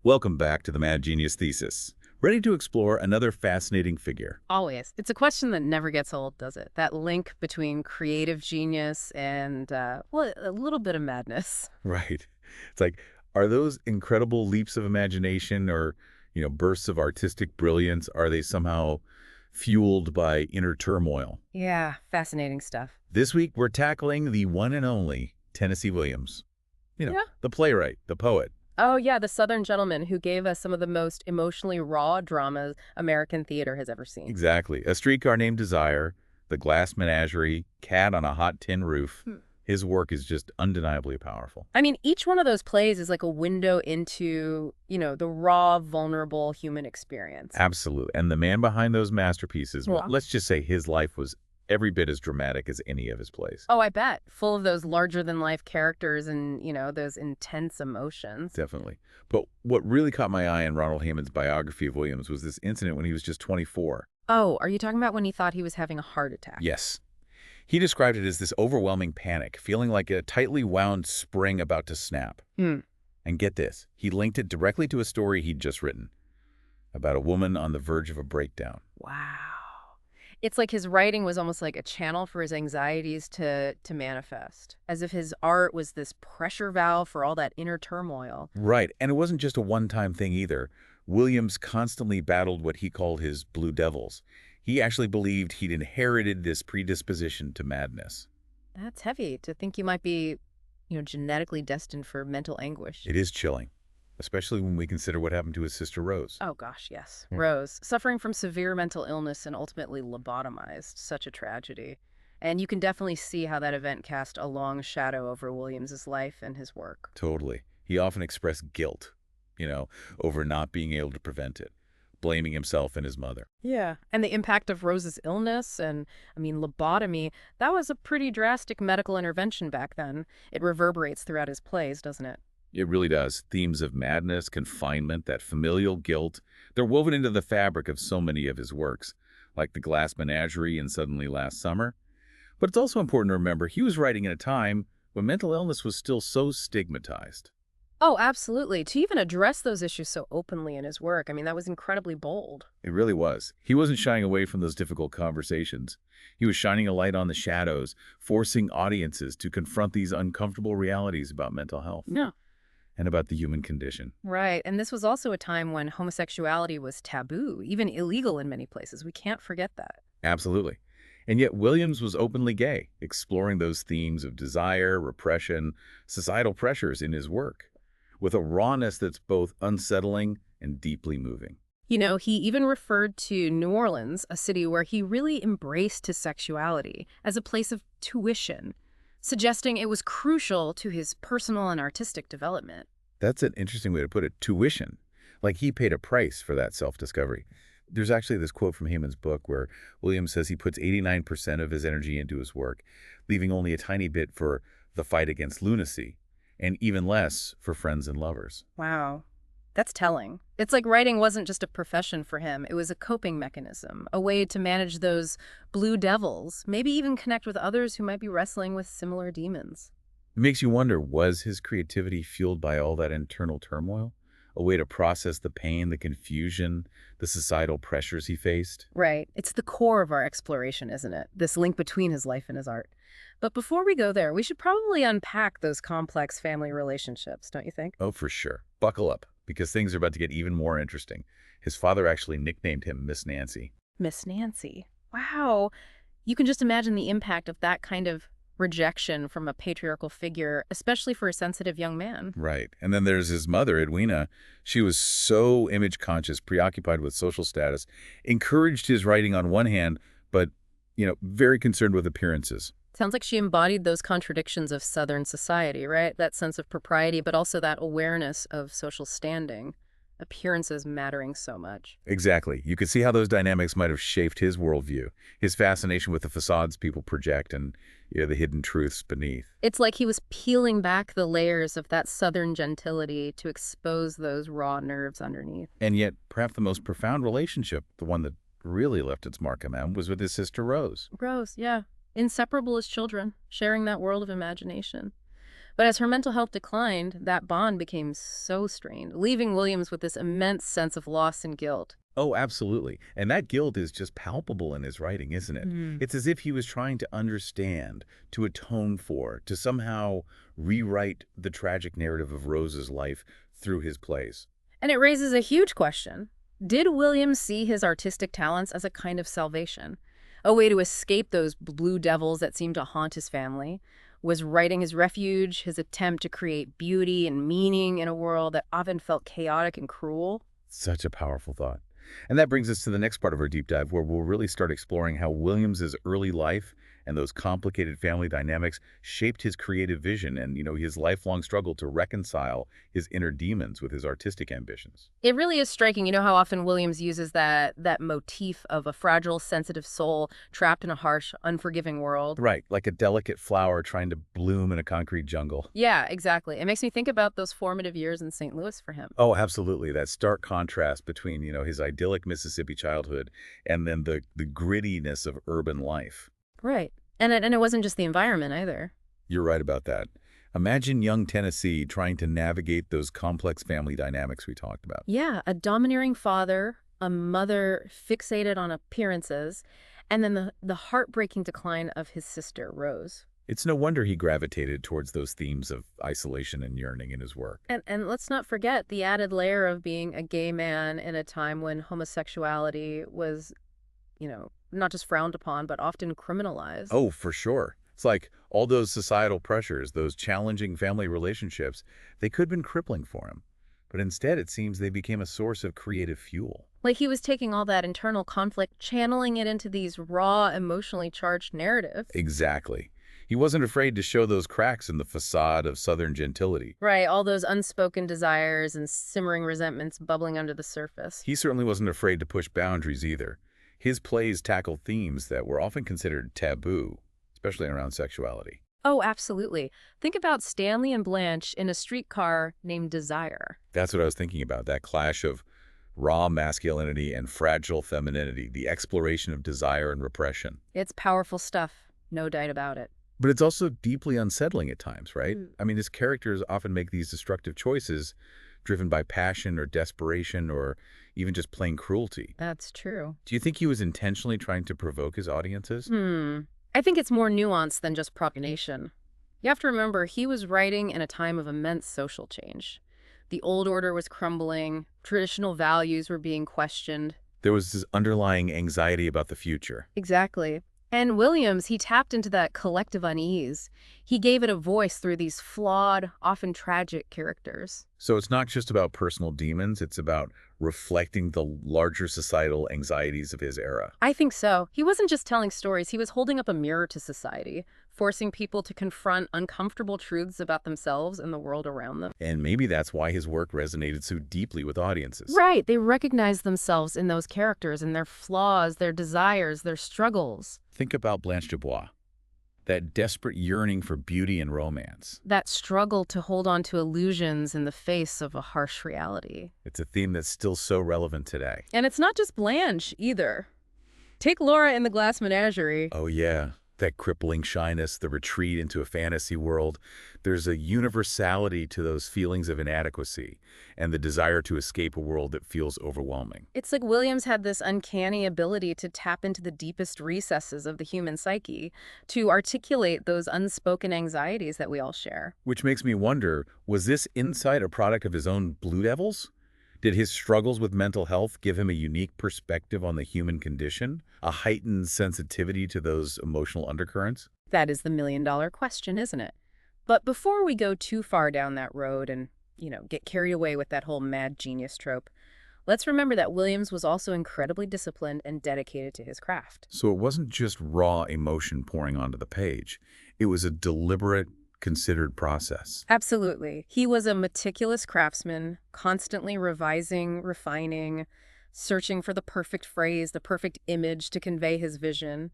Welcome back to the Mad Genius Thesis. Ready to explore another fascinating figure? Always. It's a question that never gets old, does it? That link between creative genius and, well, a little bit of madness. Right. It's like, are those incredible leaps of imagination or, bursts of artistic brilliance, are they somehow fueled by inner turmoil? Yeah, fascinating stuff. This week, we're tackling the one and only Tennessee Williams. Yeah. The playwright, the poet. Oh, yeah, the Southern gentleman who gave us some of the most emotionally raw dramas American theater has ever seen. Exactly. A Streetcar Named Desire, The Glass Menagerie, Cat on a Hot Tin Roof. His work is just undeniably powerful. I mean, each one of those plays is like a window into, the raw, vulnerable human experience. Absolutely. And the man behind those masterpieces, well, Yeah. let's just say his life was every bit as dramatic as any of his plays. Oh, I bet. Full of those larger-than-life characters and, those intense emotions. Definitely. But what really caught my eye in Ronald Hayman's biography of Williams was this incident when he was just 24. Oh, are you talking about when he thought he was having a heart attack? Yes. He described it as this overwhelming panic, feeling like a tightly wound spring about to snap. Hmm. And get this, he linked it directly to a story he'd just written about a woman on the verge of a breakdown. Wow. It's like his writing was almost like a channel for his anxieties to manifest, as if his art was this pressure valve for all that inner turmoil. Right, and it wasn't just a one-time thing either. Williams constantly battled what he called his blue devils. He actually believed he'd inherited this predisposition to madness. That's heavy to think you might be, genetically destined for mental anguish. It is chilling, especially when we consider what happened to his sister Rose. Oh, gosh, yes. Hmm. Rose, suffering from severe mental illness and ultimately lobotomized. Such a tragedy. And you can definitely see how that event cast a long shadow over Williams's life and his work. Totally. He often expressed guilt, over not being able to prevent it, blaming himself and his mother. Yeah. And the impact of Rose's illness and, lobotomy, that was a pretty drastic medical intervention back then. It reverberates throughout his plays, doesn't it? It really does. Themes of madness, confinement, that familial guilt, they're woven into the fabric of so many of his works, like The Glass Menagerie and Suddenly Last Summer. But it's also important to remember he was writing in a time when mental illness was still so stigmatized. Oh, absolutely. To even address those issues so openly in his work, that was incredibly bold. It really was. He wasn't shying away from those difficult conversations. He was shining a light on the shadows, forcing audiences to confront these uncomfortable realities about mental health. Yeah. And about the human condition. Right. And this was also a time when homosexuality was taboo, even illegal in many places. We can't forget that. Absolutely. And yet Williams was openly gay, exploring those themes of desire, repression, societal pressures in his work, with a rawness that's both unsettling and deeply moving. He even referred to New Orleans, a city where he really embraced his sexuality, as a place of tuition, suggesting it was crucial to his personal and artistic development. That's an interesting way to put it, tuition. Like he paid a price for that self-discovery. There's actually this quote from Hayman's book where Williams says he puts 89% of his energy into his work, leaving only a tiny bit for the fight against lunacy, and even less for friends and lovers. Wow. That's telling. It's like writing wasn't just a profession for him. It was a coping mechanism, a way to manage those blue devils, maybe even connect with others who might be wrestling with similar demons. It makes you wonder, was his creativity fueled by all that internal turmoil? A way to process the pain, the confusion, the societal pressures he faced? Right. It's the core of our exploration, isn't it? This link between his life and his art. But before we go there, we should probably unpack those complex family relationships, don't you think? Oh, for sure. Buckle up, because things are about to get even more interesting. His father actually nicknamed him Miss Nancy. Miss Nancy. Wow. You can just imagine the impact of that kind of rejection from a patriarchal figure, especially for a sensitive young man. Right. And then there's his mother, Edwina. She was so image conscious, preoccupied with social status, encouraged his writing on one hand, but, very concerned with appearances. Sounds like she embodied those contradictions of Southern society, right? That sense of propriety, but also that awareness of social standing, appearances mattering so much. Exactly. You could see how those dynamics might have shaped his worldview, his fascination with the facades people project and the hidden truths beneath. It's like he was peeling back the layers of that Southern gentility to expose those raw nerves underneath. And yet, perhaps the most profound relationship, the one that really left its mark on him, was with his sister Rose. Rose, yeah. Inseparable as children, sharing that world of imagination. But as her mental health declined, that bond became so strained, leaving Williams with this immense sense of loss and guilt. Oh, absolutely. And that guilt is just palpable in his writing, isn't it? Mm. It's as if he was trying to understand, to atone for, to somehow rewrite the tragic narrative of Rose's life through his plays. And it raises a huge question. Did Williams see his artistic talents as a kind of salvation? A way to escape those blue devils that seemed to haunt his family? Was writing his refuge, his attempt to create beauty and meaning in a world that often felt chaotic and cruel? Such a powerful thought. And that brings us to the next part of our deep dive, where we'll really start exploring how Williams's early life and those complicated family dynamics shaped his creative vision and, his lifelong struggle to reconcile his inner demons with his artistic ambitions. It really is striking, how often Williams uses that motif of a fragile, sensitive soul trapped in a harsh, unforgiving world. Right, like a delicate flower trying to bloom in a concrete jungle. Yeah, exactly. It makes me think about those formative years in St. Louis for him. Oh, absolutely. That stark contrast between, his idyllic Mississippi childhood and then the grittiness of urban life. Right. And it wasn't just the environment either. You're right about that. Imagine young Tennessee trying to navigate those complex family dynamics we talked about. Yeah, a domineering father, a mother fixated on appearances, and then the heartbreaking decline of his sister, Rose. It's no wonder he gravitated towards those themes of isolation and yearning in his work. And let's not forget the added layer of being a gay man in a time when homosexuality was, not just frowned upon, but often criminalized. Oh, for sure. It's like all those societal pressures, those challenging family relationships, they could have been crippling for him. But instead, it seems they became a source of creative fuel. Like he was taking all that internal conflict, channeling it into these raw, emotionally charged narratives. Exactly. He wasn't afraid to show those cracks in the facade of Southern gentility. Right, all those unspoken desires and simmering resentments bubbling under the surface. He certainly wasn't afraid to push boundaries either. His plays tackle themes that were often considered taboo, especially around sexuality. Oh, absolutely. Think about Stanley and Blanche in A Streetcar Named Desire. That's what I was thinking about, that clash of raw masculinity and fragile femininity, the exploration of desire and repression. It's powerful stuff, no doubt about it. But it's also deeply unsettling at times, right? Mm. I mean, his characters often make these destructive choices driven by passion or desperation or even just plain cruelty. That's true. Do you think he was intentionally trying to provoke his audiences? I think it's more nuanced than just propagation. You have to remember, he was writing in a time of immense social change. The old order was crumbling, traditional values were being questioned. There was this underlying anxiety about the future. Exactly. And Williams, he tapped into that collective unease. He gave it a voice through these flawed, often tragic characters. So it's not just about personal demons, it's about reflecting the larger societal anxieties of his era. I think so. He wasn't just telling stories, he was holding up a mirror to society, forcing people to confront uncomfortable truths about themselves and the world around them. And maybe that's why his work resonated so deeply with audiences. Right. They recognized themselves in those characters and their flaws, their desires, their struggles. Think about Blanche Dubois, that desperate yearning for beauty and romance. That struggle to hold on to illusions in the face of a harsh reality. It's a theme that's still so relevant today. And it's not just Blanche, either. Take Laura in the Glass Menagerie. Oh, yeah. That crippling shyness, the retreat into a fantasy world. There's a universality to those feelings of inadequacy and the desire to escape a world that feels overwhelming. It's like Williams had this uncanny ability to tap into the deepest recesses of the human psyche, to articulate those unspoken anxieties that we all share. Which makes me wonder, was this insight a product of his own Blue Devils? Did his struggles with mental health give him a unique perspective on the human condition? A heightened sensitivity to those emotional undercurrents? That is the million-dollar question, isn't it? But before we go too far down that road and, get carried away with that whole mad genius trope, let's remember that Williams was also incredibly disciplined and dedicated to his craft. So it wasn't just raw emotion pouring onto the page. It was a deliberate, considered process. Absolutely. He was a meticulous craftsman, constantly revising, refining, searching for the perfect phrase, the perfect image to convey his vision.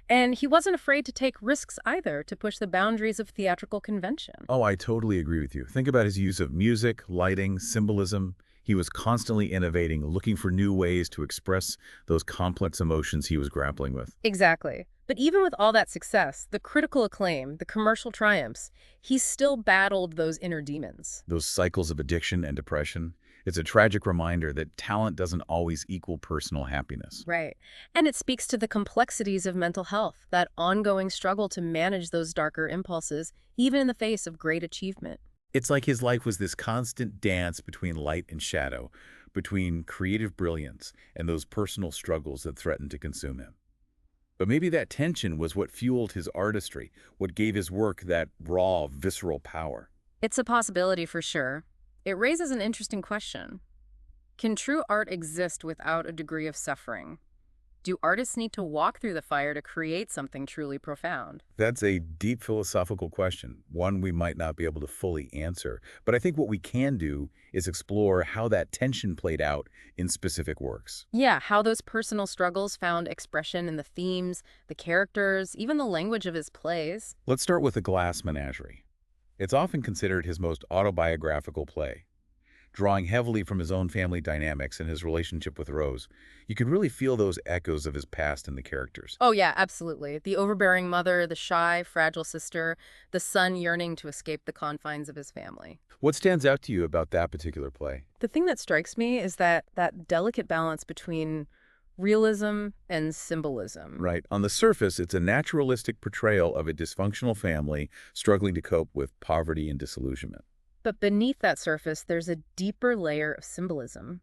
And he wasn't afraid to take risks either, to push the boundaries of theatrical convention. Oh, I totally agree with you. Think about his use of music, lighting, symbolism. He was constantly innovating, looking for new ways to express those complex emotions he was grappling with. Exactly. But even with all that success, the critical acclaim, the commercial triumphs, he still battled those inner demons. Those cycles of addiction and depression, it's a tragic reminder that talent doesn't always equal personal happiness. Right. And it speaks to the complexities of mental health, that ongoing struggle to manage those darker impulses, even in the face of great achievement. It's like his life was this constant dance between light and shadow, between creative brilliance and those personal struggles that threatened to consume him. But maybe that tension was what fueled his artistry, what gave his work that raw, visceral power. It's a possibility for sure. It raises an interesting question. Can true art exist without a degree of suffering? Do artists need to walk through the fire to create something truly profound? That's a deep philosophical question, one we might not be able to fully answer. But I think what we can do is explore how that tension played out in specific works. Yeah, how those personal struggles found expression in the themes, the characters, even the language of his plays. Let's start with The Glass Menagerie. It's often considered his most autobiographical play. Drawing heavily from his own family dynamics and his relationship with Rose, you can really feel those echoes of his past in the characters. Oh yeah, absolutely. The overbearing mother, the shy, fragile sister, the son yearning to escape the confines of his family. What stands out to you about that particular play? The thing that strikes me is that delicate balance between realism and symbolism. Right. On the surface, it's a naturalistic portrayal of a dysfunctional family struggling to cope with poverty and disillusionment. But beneath that surface, there's a deeper layer of symbolism.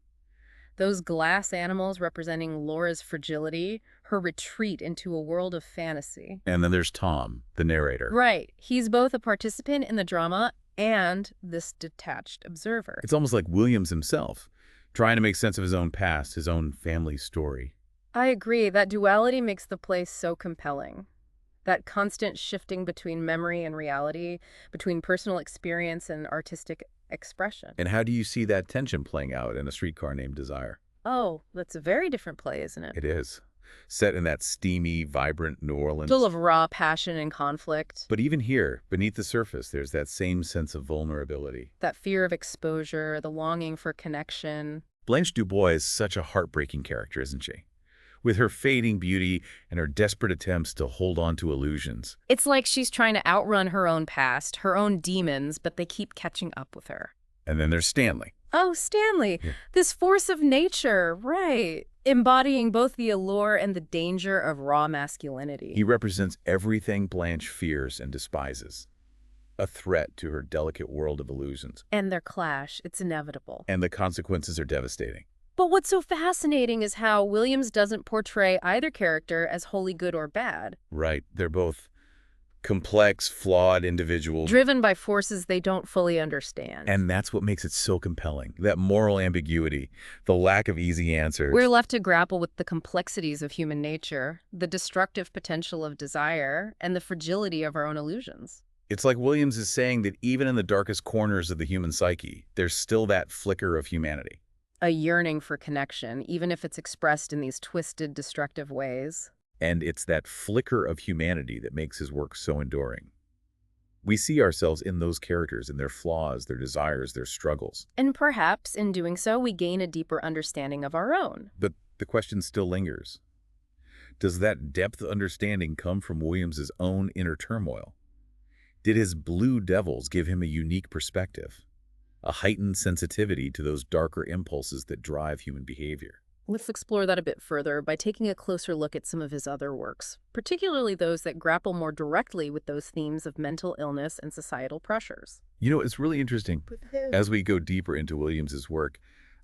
Those glass animals representing Laura's fragility, her retreat into a world of fantasy. And then there's Tom, the narrator. Right. He's both a participant in the drama and this detached observer. It's almost like Williams himself, trying to make sense of his own past, his own family story. I agree. That duality makes the play so compelling. That constant shifting between memory and reality, between personal experience and artistic expression. And how do you see that tension playing out in A Streetcar Named Desire? Oh, that's a very different play, isn't it? It is. Set in that steamy, vibrant New Orleans. Full of raw passion and conflict. But even here, beneath the surface, there's that same sense of vulnerability. That fear of exposure, the longing for connection. Blanche Dubois is such a heartbreaking character, isn't she? With her fading beauty and her desperate attempts to hold on to illusions. It's like she's trying to outrun her own past, her own demons, but they keep catching up with her. And then there's Stanley. Oh, Stanley, this force of nature, right. Embodying both the allure and the danger of raw masculinity. He represents everything Blanche fears and despises. A threat to her delicate world of illusions. And their clash, it's inevitable. And the consequences are devastating. But what's so fascinating is how Williams doesn't portray either character as wholly good or bad. Right. They're both complex, flawed individuals. Driven by forces they don't fully understand. And that's what makes it so compelling. That moral ambiguity, the lack of easy answers. We're left to grapple with the complexities of human nature, the destructive potential of desire, and the fragility of our own illusions. It's like Williams is saying that even in the darkest corners of the human psyche, there's still that flicker of humanity. A yearning for connection, even if it's expressed in these twisted, destructive ways. And it's that flicker of humanity that makes his work so enduring. We see ourselves in those characters, in their flaws, their desires, their struggles. And perhaps, in doing so, we gain a deeper understanding of our own. But the question still lingers. Does that depth of understanding come from Williams's own inner turmoil? Did his blue devils give him a unique perspective? A heightened sensitivity to those darker impulses that drive human behavior? Let's explore that a bit further by taking a closer look at some of his other works, particularly those that grapple more directly with those themes of mental illness and societal pressures. You know, it's really interesting. As we go deeper into Williams's work,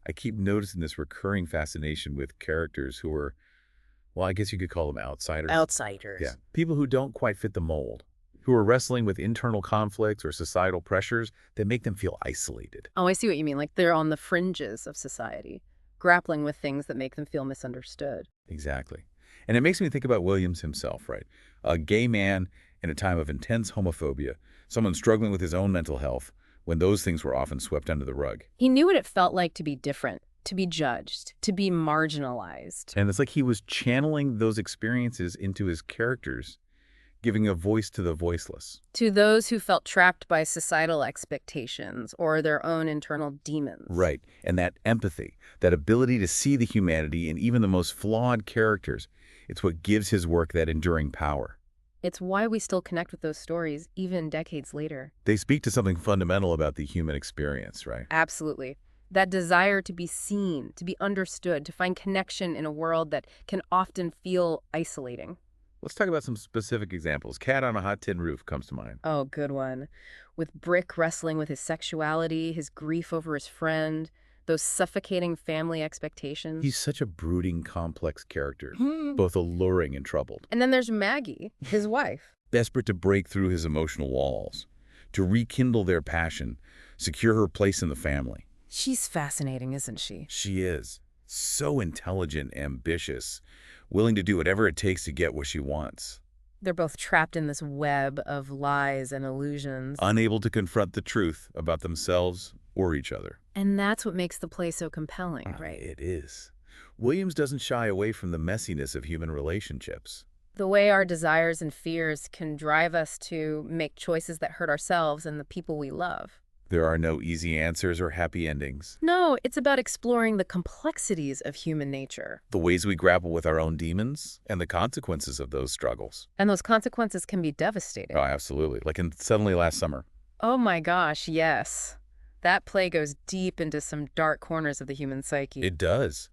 I keep noticing this recurring fascination with characters who are, well, I guess you could call them outsiders. Outsiders. Yeah, people who don't quite fit the mold, who are wrestling with internal conflicts or societal pressures that make them feel isolated. Oh, I see what you mean. Like they're on the fringes of society, grappling with things that make them feel misunderstood. Exactly. And it makes me think about Williams himself, right? A gay man in a time of intense homophobia, someone struggling with his own mental health, when those things were often swept under the rug. He knew what it felt like to be different, to be judged, to be marginalized. And it's like he was channeling those experiences into his characters, giving a voice to the voiceless. To those who felt trapped by societal expectations or their own internal demons. Right, and that empathy, that ability to see the humanity in even the most flawed characters, it's what gives his work that enduring power. It's why we still connect with those stories, even decades later. They speak to something fundamental about the human experience, right? Absolutely. That desire to be seen, to be understood, to find connection in a world that can often feel isolating. Let's talk about some specific examples. Cat on a Hot Tin Roof comes to mind. Oh, good one. With Brick wrestling with his sexuality, his grief over his friend, those suffocating family expectations. He's such a brooding, complex character, both alluring and troubled. And then there's Maggie, his wife. Desperate to break through his emotional walls, to rekindle their passion, secure her place in the family. She's fascinating, isn't she? She is. So intelligent, ambitious, willing to do whatever it takes to get what she wants. They're both trapped in this web of lies and illusions. Unable to confront the truth about themselves or each other. And that's what makes the play so compelling, right? It is. Williams doesn't shy away from the messiness of human relationships. The way our desires and fears can drive us to make choices that hurt ourselves and the people we love. There are no easy answers or happy endings. No, it's about exploring the complexities of human nature. The ways we grapple with our own demons and the consequences of those struggles. And those consequences can be devastating. Oh, absolutely. Like in Suddenly Last Summer. Oh my gosh, yes. That play goes deep into some dark corners of the human psyche. It does.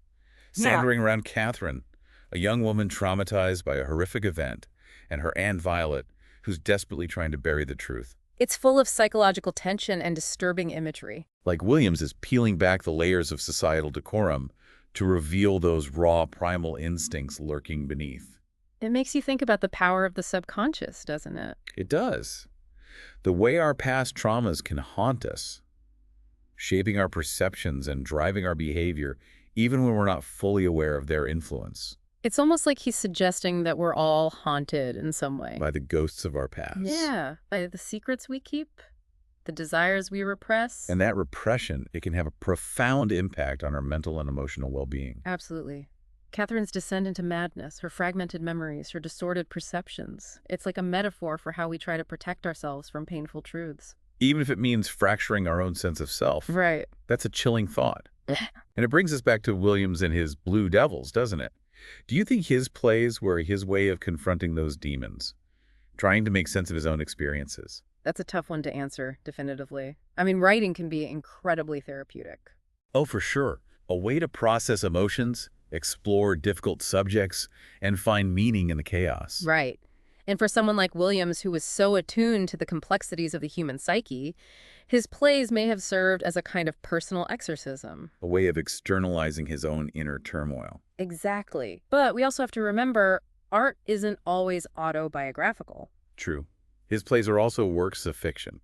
Centering around Catherine, a young woman traumatized by a horrific event, and her Aunt Violet, who's desperately trying to bury the truth. It's full of psychological tension and disturbing imagery. Like Williams is peeling back the layers of societal decorum to reveal those raw primal instincts lurking beneath. It makes you think about the power of the subconscious, doesn't it? It does. The way our past traumas can haunt us, shaping our perceptions and driving our behavior, even when we're not fully aware of their influence. It's almost like he's suggesting that we're all haunted in some way. By the ghosts of our past. Yeah, by the secrets we keep, the desires we repress. And that repression, it can have a profound impact on our mental and emotional well-being. Absolutely. Catherine's descent into madness, her fragmented memories, her distorted perceptions. It's like a metaphor for how we try to protect ourselves from painful truths. Even if it means fracturing our own sense of self. Right. That's a chilling thought. And it brings us back to Williams and his Blue Devils, doesn't it? Do you think his plays were his way of confronting those demons, trying to make sense of his own experiences? That's a tough one to answer, definitively. I mean, writing can be incredibly therapeutic. Oh, for sure. A way to process emotions, explore difficult subjects, and find meaning in the chaos. Right. And for someone like Williams, who was so attuned to the complexities of the human psyche, his plays may have served as a kind of personal exorcism. A way of externalizing his own inner turmoil. Exactly. But we also have to remember, art isn't always autobiographical. True. His plays are also works of fiction,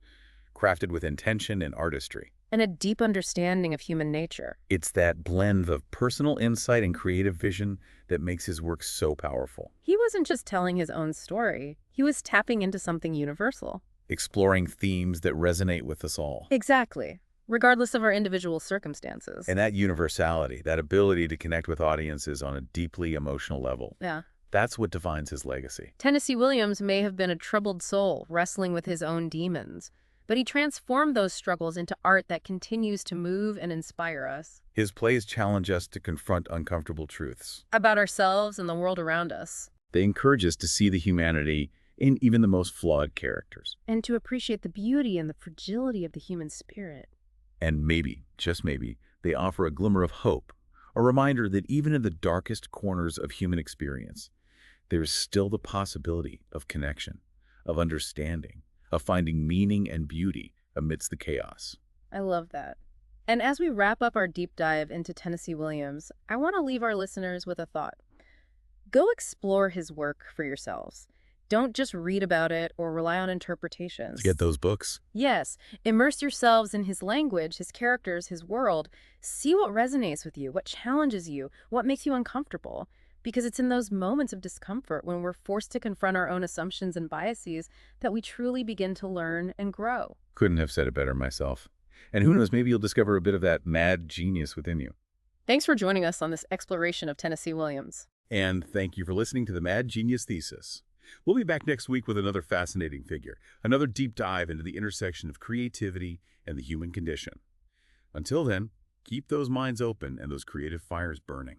crafted with intention and artistry. And a deep understanding of human nature. It's that blend of personal insight and creative vision that makes his work so powerful. He wasn't just telling his own story. He was tapping into something universal. Exploring themes that resonate with us all. Exactly. Regardless of our individual circumstances. And that universality, that ability to connect with audiences on a deeply emotional level. Yeah. That's what defines his legacy. Tennessee Williams may have been a troubled soul wrestling with his own demons, but he transformed those struggles into art that continues to move and inspire us. His plays challenge us to confront uncomfortable truths. About ourselves and the world around us. They encourage us to see the humanity in even the most flawed characters. And to appreciate the beauty and the fragility of the human spirit. And maybe, just maybe, they offer a glimmer of hope, a reminder that even in the darkest corners of human experience, there is still the possibility of connection, of understanding, of finding meaning and beauty amidst the chaos. I love that. And as we wrap up our deep dive into Tennessee Williams, I want to leave our listeners with a thought. Go explore his work for yourselves. Don't just read about it or rely on interpretations. To get those books? Yes. Immerse yourselves in his language, his characters, his world. See what resonates with you, what challenges you, what makes you uncomfortable. Because it's in those moments of discomfort when we're forced to confront our own assumptions and biases that we truly begin to learn and grow. Couldn't have said it better myself. And who knows, maybe you'll discover a bit of that mad genius within you. Thanks for joining us on this exploration of Tennessee Williams. And thank you for listening to the Mad Genius Thesis. We'll be back next week with another fascinating figure, another deep dive into the intersection of creativity and the human condition. Until then, keep those minds open and those creative fires burning.